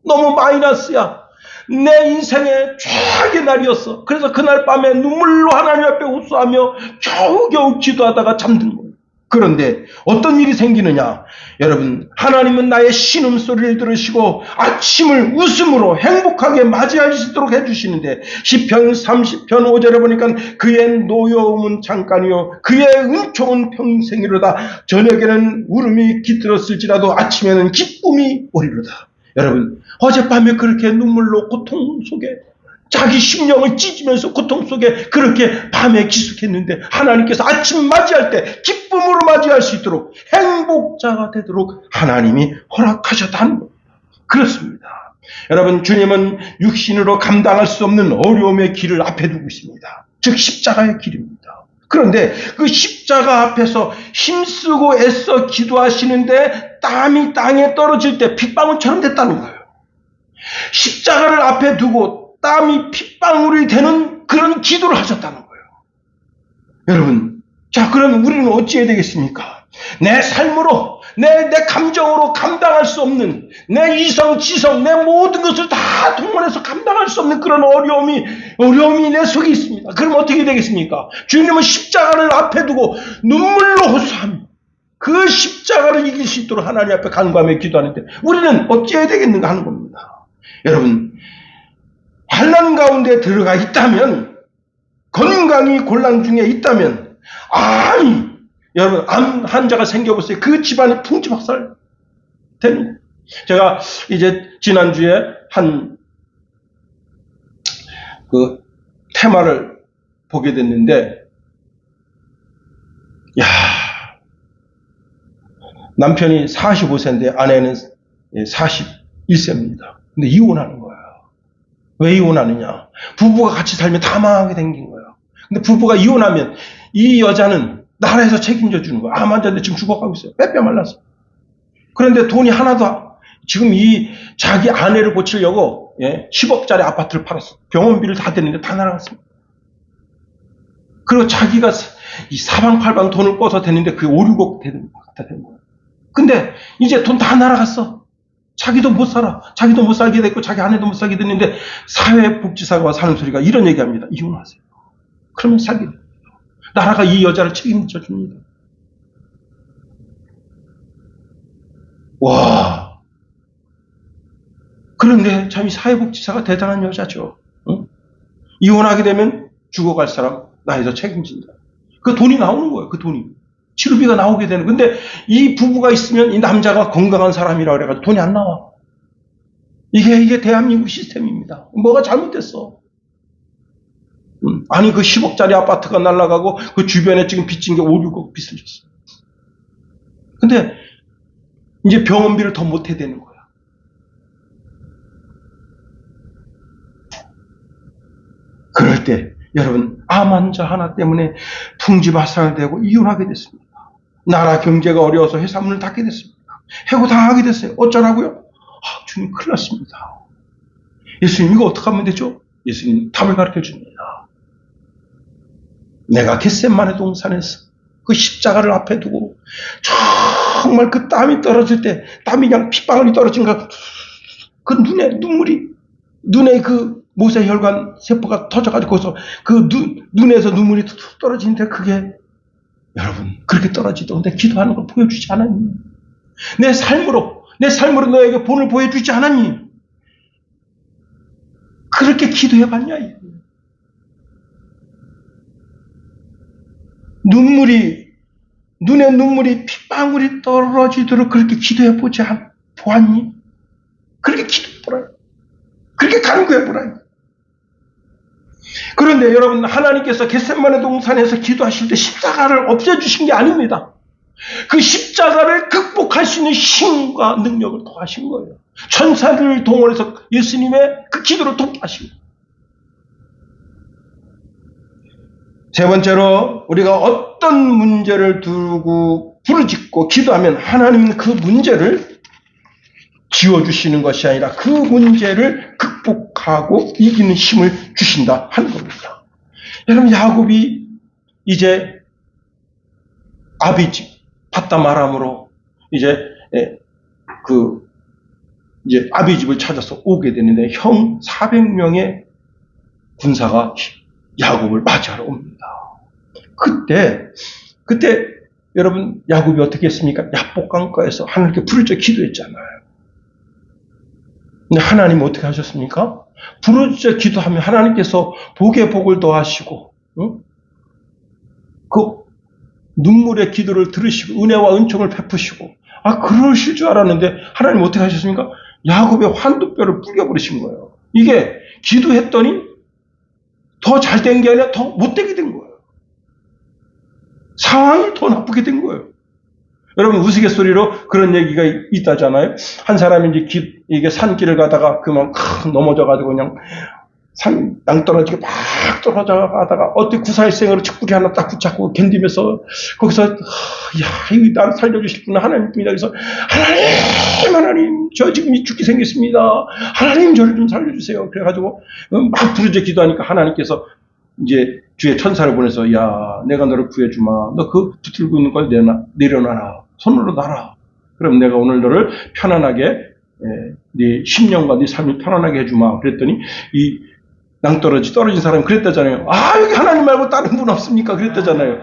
너무 마이너스야. 내 인생의 최악의 날이었어. 그래서 그날 밤에 눈물로 하나님 앞에 호소하며 겨우겨우 기도하다가 잠든 거예요. 그런데 어떤 일이 생기느냐? 여러분, 하나님은 나의 신음소리를 들으시고 아침을 웃음으로 행복하게 맞이할 수 있도록 해주시는데, 시편 30편 5절에 보니까 그의 노여움은 잠깐이요 그의 은총은 평생이로다. 저녁에는 울음이 깃들었을지라도 아침에는 기쁨이 오리로다. 여러분, 어젯밤에 그렇게 눈물로 고통 속에 자기 심령을 찢으면서 고통 속에 그렇게 밤에 기숙했는데 하나님께서 아침 맞이할 때 기쁨으로 맞이할 수 있도록 행복자가 되도록 하나님이 허락하셨다는 겁니다. 그렇습니다. 여러분, 주님은 육신으로 감당할 수 없는 어려움의 길을 앞에 두고 있습니다. 즉 십자가의 길입니다. 그런데 그 십자가 앞에서 힘쓰고 애써 기도하시는데 땀이 땅에 떨어질 때 핏방울처럼 됐다는 거예요. 십자가를 앞에 두고 땀이 핏방울이 되는 그런 기도를 하셨다는 거예요. 여러분, 자, 그러면 우리는 어찌해야 되겠습니까? 내 삶으로, 내 감정으로 감당할 수 없는, 내 이성, 지성, 내 모든 것을 다 동원해서 감당할 수 없는 그런 어려움이 내 속에 있습니다. 그럼 어떻게 되겠습니까? 주님은 십자가를 앞에 두고 눈물로 호소합니다. 그 십자가를 이길 수 있도록 하나님 앞에 간구하며 기도하는데 우리는 어찌해야 되겠는가 하는 겁니다. 여러분, 환난 가운데 들어가 있다면, 건강이 곤란 중에 있다면, 여러분, 암 환자가 생겨보세요. 그 집안이 풍지박살 됩니다. 제가 이제 지난주에 그 테마를 보게 됐는데, 남편이 45세인데 아내는 41세입니다. 근데 이혼하는 거예요. 왜 이혼하느냐? 부부가 같이 살면 다 망하게 생긴 거예요. 근데 부부가 이혼하면 이 여자는 나라에서 책임져 주는 거예요. 암 환자인데 지금 죽어가고 있어요. 빼빼 말랐어. 그런데 돈이 하나도, 지금 자기 아내를 고치려고 10억짜리 아파트를 팔았어. 병원비를 다 댔는데 다 날아갔습니다. 그리고 자기가 이 사방팔방 돈을 꿔서 댔는데 그게 5, 6억 갖다 댄 거예요. 근데 이제 돈 다 날아갔어. 자기도 못 살아. 자기도 못 살게 됐고 자기 아내도 못 살게 됐는데 사회복지사가 사는 소리가 이런 얘기합니다. 이혼하세요. 그러면 살게 됩니다. 나라가 이 여자를 책임져 줍니다. 와, 그런데 참 이 사회복지사가 대단한 여자죠. 응? 이혼하게 되면 죽어갈 사람 나에서 책임진다. 그 돈이 나오는 거예요. 그 돈이. 치료비가 나오게 되는. 근데 이 부부가 있으면 이 남자가 건강한 사람이라 그래가지고 돈이 안 나와. 이게 대한민국 시스템입니다. 뭐가 잘못됐어? 아니 그 10억짜리 아파트가 날아가고 그 주변에 지금 빚진 게 5, 6억 빚을 졌어. 근데 이제 병원비를 더 못해야 되는 거야. 그럴 때 여러분 암 환자 하나 때문에 풍지박산되고 이혼하게 됐습니다. 나라 경제가 어려워서 회사 문을 닫게 됐습니다. 해고당하게 됐어요. 어쩌라고요? 주님 큰일 났습니다. 예수님 이거 어떻게 하면 되죠? 예수님 답을 가르쳐 줍니다. 내가 겟세마네 동산에서 그 십자가를 앞에 두고 정말 그 땀이 떨어질 때 땀이 그냥 핏방울이 떨어진 그 눈에 눈물이 눈에 그 모세혈관 세포가 터져가지고 거기서 그 눈에서 눈물이 툭 떨어지는데 그게 여러분 그렇게 떨어지던데 기도하는 걸 보여주지 않았니? 내 삶으로 너에게 본을 보여주지 않았니? 그렇게 기도해봤냐? 눈에 눈물이 핏방울이 떨어지도록 그렇게 기도해보지 보았니? 그렇게 기도해보라. 그렇게 간구해보라. 그런데 여러분 하나님께서 겟세마네 동산에서 기도하실 때 십자가를 없애주신 게 아닙니다. 그 십자가를 극복할 수 있는 힘과 능력을 더하신 거예요. 천사를 동원해서 예수님의 그 기도를 돕하신 거예요. 세 번째로 우리가 어떤 문제를 두고 부르짖고 기도하면 하나님은 그 문제를 지워주시는 것이 아니라 그 문제를 극복하고 이기는 힘을 주신다 하는 겁니다. 여러분 야곱이 이제 아비집 바담 아람으로 이제 아비집을 찾아서 오게 되는데 형 400명의 군사가 야곱을 맞이하러 옵니다. 그때 여러분 야곱이 어떻게 했습니까? 야복강가에서 하나님께 부르짖어 기도했잖아요. 근데 하나님 어떻게 하셨습니까? 부르짖어 기도하면 하나님께서 복에 복을 더하시고 그 눈물의 기도를 들으시고 은혜와 은총을 베푸시고 그러실 줄 알았는데 하나님 어떻게 하셨습니까? 야곱의 환두뼈를 뿌려버리신 거예요. 이게 기도했더니 더 잘된 게 아니라 더 못되게 된 거예요. 상황이 더 나쁘게 된 거예요. 여러분 우스갯소리로 그런 얘기가 있다잖아요. 한 사람이 이게 산길을 가다가 그만 넘어져가지고 그냥 산 낭떠러지게 막 떨어져가다가 어떻게 구사일생으로 칡뿌리 하나 딱 붙잡고 견디면서 거기서 이거 나를 살려주실 분은 하나님뿐이다. 그래서 하나님 저 지금 죽게 생겼습니다. 하나님 저를 좀 살려주세요. 그래가지고 막 부르짖어 기도하니까 하나님께서 이제 주의 천사를 보내서 내가 너를 구해주마. 너 그 붙들고 있는 걸 내려놔라. 손으로 놔라. 그럼 내가 오늘 너를 편안하게 네 심령과 네 삶을 편안하게 해주마. 그랬더니 이 떨어진 사람이 그랬다잖아요. 여기 하나님 말고 다른 분 없습니까? 그랬다잖아요.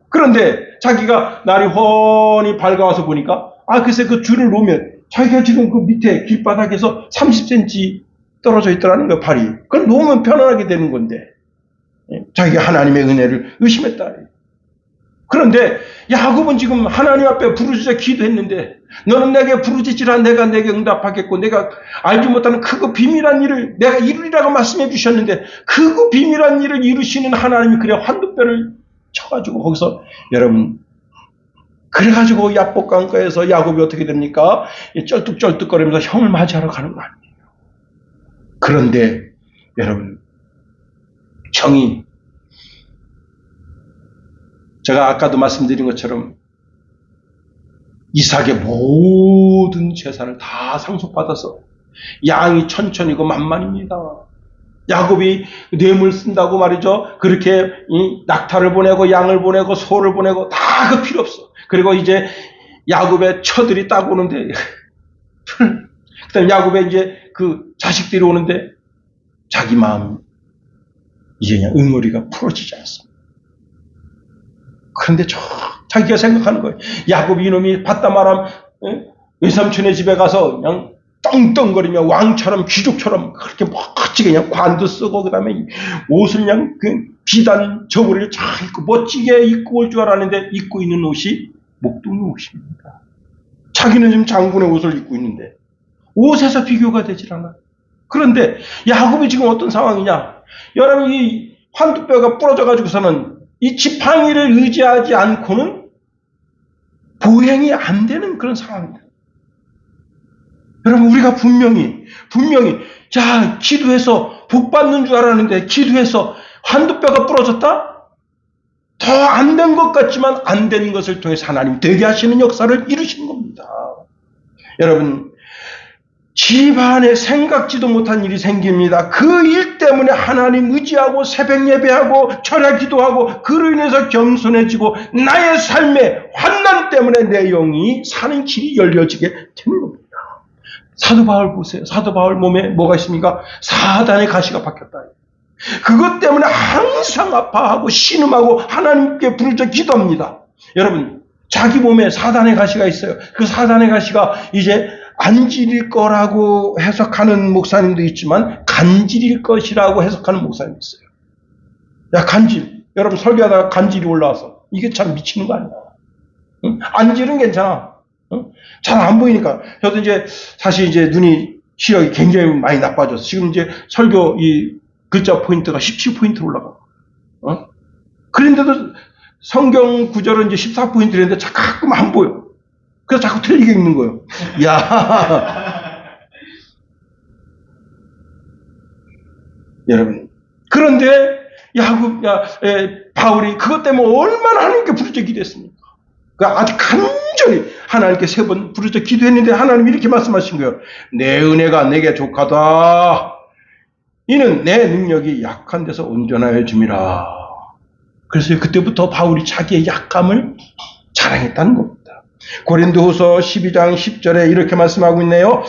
그런데 자기가 날이 훤히 밝아와서 보니까 글쎄 그 줄을 놓으면 자기가 지금 그 밑에 길바닥에서 30cm 떨어져 있더라는 거예요. 발이. 그걸 놓으면 편안하게 되는 건데 자기가 하나님의 은혜를 의심했다. 그런데 야곱은 지금 하나님 앞에 부르짖어 기도했는데 너는 내게 부르짖으라 내가 내게 응답하겠고 내가 알지 못하는 크고 비밀한 일을 내가 이루리라고 말씀해 주셨는데 크고 비밀한 일을 이루시는 하나님이 그래 환두뼈를 쳐가지고 거기서 여러분 그래가지고 야복강가에서 야곱이 어떻게 됩니까? 쩔뚝쩔뚝거리면서 형을 맞이하러 가는 거 아니에요. 그런데 여러분 형이 제가 아까도 말씀드린 것처럼 이삭의 모든 재산을 다 상속받아서 양이 천천이고 만만입니다. 야곱이 뇌물 쓴다고 말이죠. 그렇게 낙타를 보내고 양을 보내고 소를 보내고 다 그 필요 없어. 그리고 이제 야곱의 처들이 딱 오는데 그다음 야곱의 이제 그 자식들이 오는데 자기 마음 이제 그냥 응어리가 풀어지지 않습니다. 그런데 자기가 생각하는 거예요. 야곱이 이놈이 바담 아람 외삼촌의 집에 가서 그냥 떵떵거리며 왕처럼 귀족처럼 그렇게 멋지게 그냥 관도 쓰고 그다음에 옷을 그냥 그 비단 저고리를 잘 입고 멋지게 입고 올 줄 알았는데 입고 있는 옷이 목동의 옷입니다. 자기는 지금 장군의 옷을 입고 있는데 옷에서 비교가 되질 않아. 그런데 야곱이 지금 어떤 상황이냐? 여러분 이 환두뼈가 부러져 가지고서는 이 지팡이를 의지하지 않고는 보행이 안 되는 그런 상황입니다. 여러분 우리가 분명히 자 기도해서 복 받는 줄 알았는데 기도해서 환두뼈가 부러졌다? 더 안 된 것 같지만 안 된 것을 통해서 하나님 되게 하시는 역사를 이루시는 겁니다. 여러분 집안에 생각지도 못한 일이 생깁니다. 그 일 때문에 하나님 의지하고 새벽 예배하고 철야 기도하고 그로 인해서 겸손해지고 나의 삶의 환난 때문에 내 영이 사는 길이 열려지게 되는 겁니다. 사도 바울 보세요. 사도 바울 몸에 뭐가 있습니까? 사단의 가시가 박혔다. 그것 때문에 항상 아파하고 신음하고 하나님께 부르짖어 기도합니다. 여러분 자기 몸에 사단의 가시가 있어요. 그 사단의 가시가 이제 안질일 거라고 해석하는 목사님도 있지만 간질일 것이라고 해석하는 목사님도 있어요. 야 간질. 여러분 설교하다가 간질이 올라와서 이게 참 미치는 거 아니야. 응? 안질은 괜찮아. 응? 잘 안 보이니까. 저도 이제 사실 이제 눈이 시력이 굉장히 많이 나빠져서 지금 이제 설교 이 글자 포인트가 17포인트로 올라가. 어? 그런데도 성경 구절은 이제 14포인트인데 가끔 안 보여. 그래서 자꾸 틀리게 읽는 거예요. 야. 여러분. 그런데 바울이 그것 때문에 얼마나 하나님께 부르짖어 기도했습니까? 그러니까 아주 간절히 하나님께 3번 부르짖어 기도했는데 하나님이 이렇게 말씀하신 거예요. 내 은혜가 내게 족하다. 이는 내 능력이 약한 데서 온전하여 줌이라. 그래서 그때부터 바울이 자기의 약함을 자랑했다는 겁니다. 고린도후서 12장 10절에 이렇게 말씀하고 있네요.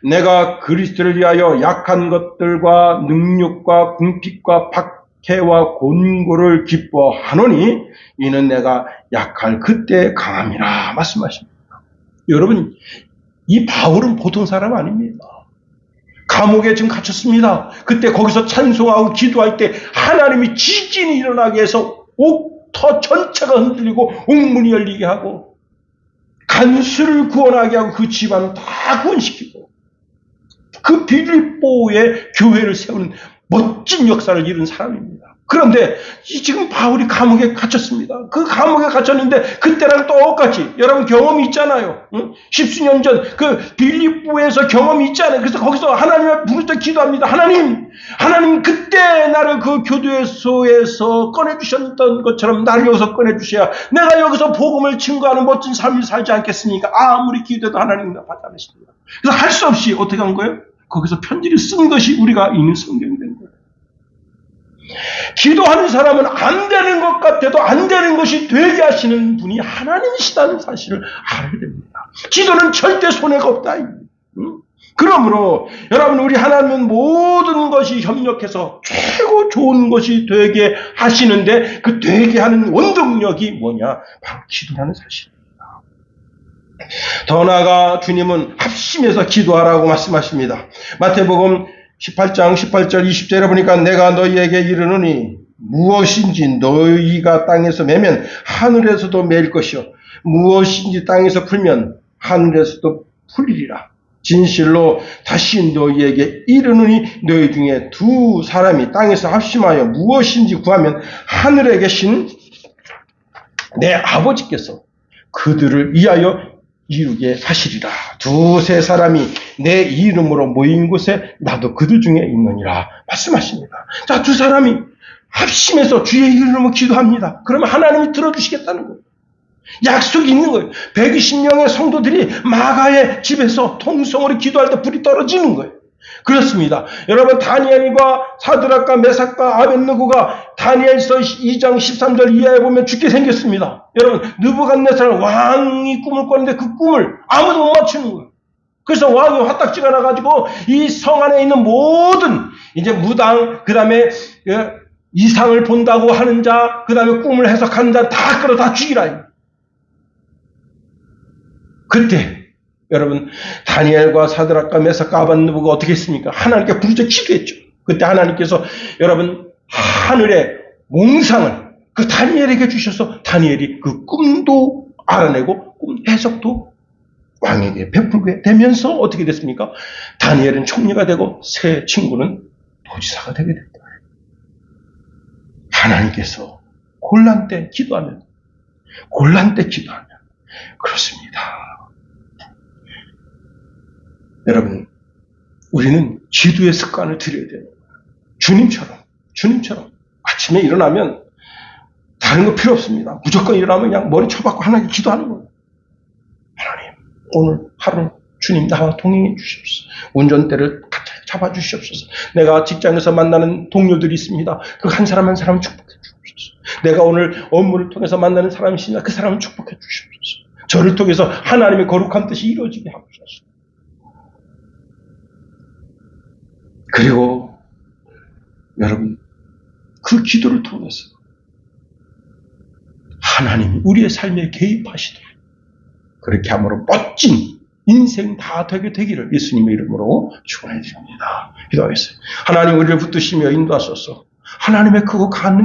내가 그리스도를 위하여 약한 것들과 능력과 궁핍과 박해와 곤고를 기뻐하노니 이는 내가 약할 그때 강함이라 말씀하십니다. 여러분 이 바울은 보통 사람 아닙니다. 감옥에 지금 갇혔습니다. 그때 거기서 찬송하고 기도할 때 하나님이 지진이 일어나게 해서 옥터 전체가 흔들리고 옥문이 열리게 하고 간수를 구원하게 하고 그 집안을 다 구원시키고 그 빌립보의 교회를 세우는 멋진 역사를 이룬 사람입니다. 그런데 지금 바울이 감옥에 갇혔습니다. 그 감옥에 갇혔는데 그때랑 똑같이 여러분 경험이 있잖아요. 응? 10수년 전 그 빌립보에서 경험이 있잖아요. 그래서 거기서 하나님을 부르짖어 기도합니다. 하나님 그때 나를 그 교도소에서 꺼내주셨던 것처럼 나를 여기서 꺼내주셔야 내가 여기서 복음을 증거하는 멋진 삶을 살지 않겠습니까? 아무리 기도해도 하나님 나받지 않으십니다. 그래서 할 수 없이 어떻게 한 거예요? 거기서 편지를 쓴 것이 우리가 읽는 성경이 된 거예요. 기도하는 사람은 안 되는 것 같아도 안 되는 것이 되게 하시는 분이 하나님이시다는 사실을 알아야 됩니다. 기도는 절대 손해가 없다. 그러므로 여러분 우리 하나님은 모든 것이 협력해서 최고 좋은 것이 되게 하시는데 그 되게 하는 원동력이 뭐냐? 바로 기도라는 사실입니다. 더 나아가 주님은 합심해서 기도하라고 말씀하십니다. 마태복음 18장 18절 20절에 보니까 내가 너희에게 이르노니 무엇인지 너희가 땅에서 매면 하늘에서도 매일 것이요 무엇인지 땅에서 풀면 하늘에서도 풀리리라. 진실로 다시 너희에게 이르노니 너희 중에 2사람이 땅에서 합심하여 무엇인지 구하면 하늘에 계신 내 아버지께서 그들을 위하여 이루게 하시리라. 2-3사람이 내 이름으로 모인 곳에 나도 그들 중에 있느니라 말씀하십니다. 자, 2사람이 합심해서 주의 이름으로 기도합니다. 그러면 하나님이 들어주시겠다는 거예요. 약속이 있는 거예요. 120명의 성도들이 마가의 집에서 통성으로 기도할 때 불이 떨어지는 거예요. 그렇습니다. 여러분 다니엘과 사드락과 메삭과 아벳느고가 다니엘서 2장 13절 이하에 보면 죽게 생겼습니다. 여러분 느부갓네살 왕이 꿈을 꿨는데 그 꿈을 아무도 못 맞추는 거예요. 그래서 왕이 화딱지가 나가지고 이 성 안에 있는 모든 이제 무당 그 다음에 이상을 본다고 하는 자 그 다음에 꿈을 해석하는 자 다 끌어 다 죽이라. 그때 여러분, 다니엘과 사드락과 메삭과 아벳느고가 어떻게 했습니까? 하나님께 부르짖어 기도했죠. 그때 하나님께서 여러분 하늘의 몽상을 그 다니엘에게 주셔서 다니엘이 그 꿈도 알아내고 꿈 해석도 왕에게 베풀게 되면서 어떻게 됐습니까? 다니엘은 총리가 되고 새 친구는 도지사가 되게 됐다. 하나님께서 곤란 때 기도하면 그렇습니다. 여러분, 우리는 기도의 습관을 들여야 돼요. 주님처럼 아침에 일어나면 다른 거 필요 없습니다. 무조건 일어나면 그냥 머리 쳐박고 하나님께 기도하는 거예요. 하나님, 오늘 하루 주님 나와 동행해 주시옵소서. 운전대를 잡아주시옵소서. 내가 직장에서 만나는 동료들이 있습니다. 그 한 사람 한 사람 축복해 주시옵소서. 내가 오늘 업무를 통해서 만나는 사람이 있습니다. 그 사람을 축복해 주시옵소서. 저를 통해서 하나님의 거룩한 뜻이 이루어지게 하옵소서. 그리고 여러분, 그 기도를 통해서 하나님이 우리의 삶에 개입하시도록 그렇게 함으로 멋진 인생 다 되게 되기를 예수님의 이름으로 축원해 드립니다. 기도하겠어요. 하나님, 우리를 붙드시며 인도하소서. 하나님의 크고 강한 능력